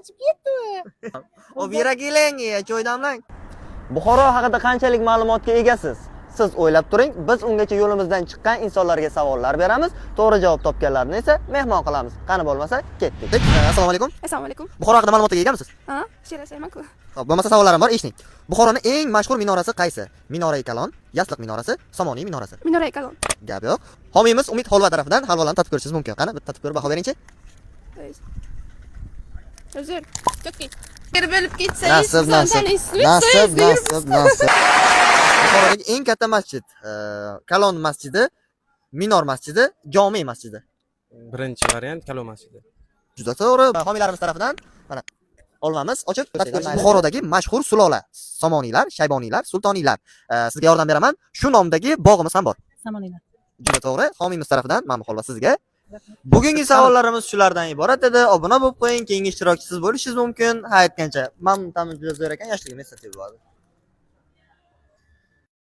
ochib ketdi. O bira keling, choy damlang. Buxoro haqida qanchalik ma'lumotga egasiz? Siz o'ylab turing, biz ungacha yo'limizdan chiqqan insonlarga savollar beramiz, to'g'ri javob topganlarni esa mehmon qilamiz. Qani bo'lmasa, ketdik. Assalomu alaykum. Assalomu alaykum. Buxoro haqida ma'lumotga egamisiz? Ha, she'rashayman-ku. Xo'p, bo'lmasa savollarim bor, eshiting. Buxoroning eng mashhur minorasi qaysi? Minora-i Kalon, Yasliq minorasi, Somoniy minorasi. Minora-i Kalon. Gap yo'q. Homiymiz Umid Holva tarafidan halvolarni tatib ko'rishingiz mumkin. Qani, bitta tatib ko'rib baho beringchi. Uzr. Chokki. Bo'lib ketsangiz, Nasib. Buxorodagi eng katta masjid, Kalon masjidi, Minor masjidi, Jome masjidi. Birinchi variant Kalon masjidi. Juda to'g'ri. Homiylarimiz tarafidan mana olmamiz ochib tatib ko'rishimiz. Buxorodagi mashhur sulola, Somoniylar, Shayboniylar, Sultoniylar. Sizga yordam beraman. Shu nomdagi bog'imiz ham bor. Somoniylar. Juda to'g'ri. Homiyimiz tarafidan Mamnun Holva sizga. Bugungi savollarimiz shulardan iborat edi. Obuna bo'lib qo'ying, keyingi ishtirokchisiz bo'lishingiz mumkin. Ha aytgancha, Mamnun juda zo'r ekan, yoshligim eslatib yubordi.